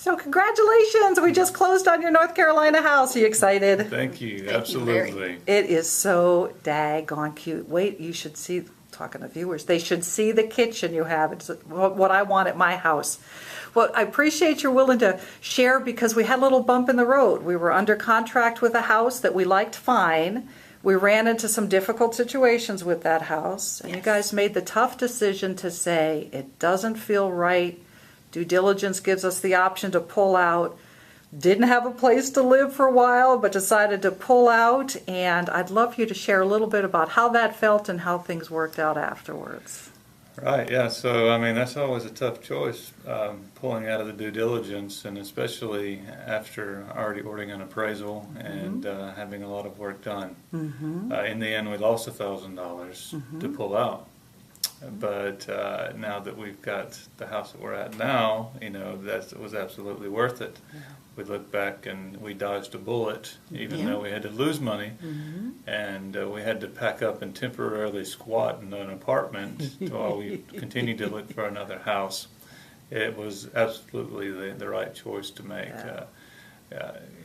So congratulations, we just closed on your North Carolina house. Are you excited? Thank you. Thank you very Absolutely. It is so daggone cute. Wait, you should see, talking to viewers, they should see the kitchen you have. It's what I want at my house. Well, I appreciate you're willing to share because we had a little bump in the road. We were under contract with a house that we liked fine. We ran into some difficult situations with that house. And you Yes. guys made the tough decision to say, it doesn't feel right. Due diligence gives us the option to pull out. Didn't have a place to live for a while, but decided to pull out. And I'd love for you to share a little bit about how that felt and how things worked out afterwards. Right, yeah. So, I mean, that's always a tough choice, pulling out of the due diligence, and especially after already ordering an appraisal and having a lot of work done. In the end, we lost $1,000 to pull out. But now that we've got the house that we're at now, you know, that was absolutely worth it. We look back and we dodged a bullet, even though we had to lose money, and we had to pack up and temporarily squat in an apartment while we continued to look for another house. It was absolutely the right choice to make.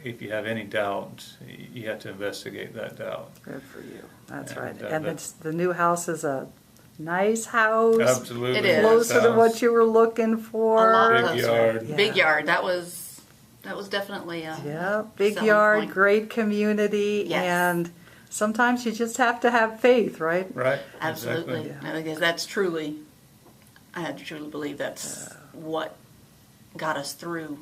If you have any doubt, you have to investigate that doubt. Good for you. That's And, right. uh, And that's- the new house is a nice house. Absolutely. It is. Closer to House. what you were looking for. A lot Big closer. yard. Yeah. Big yard. That was definitely a Yeah, big selling yard, point. great community, Yes. and sometimes you just have to have faith, right? Right. Absolutely. Exactly. No, because that's truly, I had to truly believe that's what got us through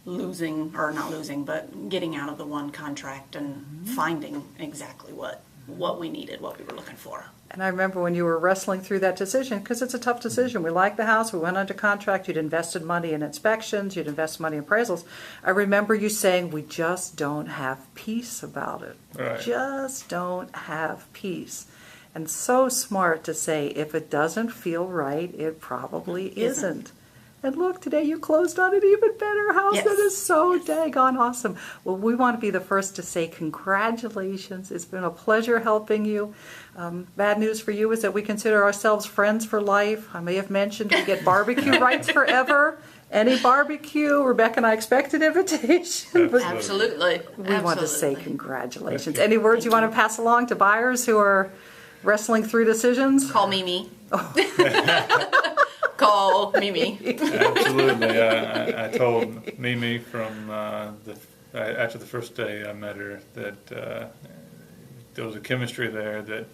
losing, or not losing, but getting out of the one contract and finding exactly what we needed, what we were looking for. And I remember when you were wrestling through that decision, because it's a tough decision. We liked the house, we went under contract, you'd invested money in inspections, you'd invested money in appraisals. I remember you saying, we just don't have peace about it. Right. Just don't have peace. And so smart to say, if it doesn't feel right, it probably isn't. And look, today you closed on an even better house. Yes. That is so daggone awesome. Well, we want to be the first to say congratulations. It's been a pleasure helping you. Bad news for you is that we consider ourselves friends for life. I may have mentioned we get barbecue rights forever. Any barbecue, Rebecca and I expect an invitation. But Absolutely. we want to say Absolutely. congratulations. Any words you want to pass along to buyers who are wrestling through decisions? Call Mimi. Call Mimi. Absolutely. I told Mimi from after the first day I met her that there was a chemistry there that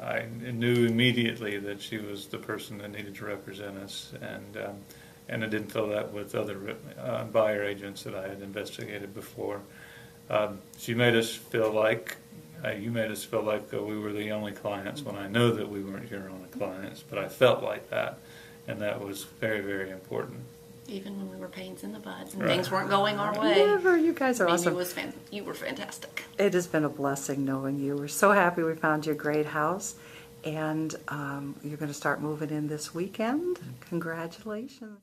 I knew immediately that she was the person that needed to represent us, and I didn't feel that with other buyer agents that I had investigated before. She made us feel like you made us feel like we were the only clients when I know that we weren't your only clients, but I felt like that. And that was very, very important. Even when we were pains in the butt and Right. things weren't going our way. Never. You guys are Mimi awesome. was you were fantastic. It has been a blessing knowing you. We're so happy we found you a great house. And you're going to start moving in this weekend. Congratulations.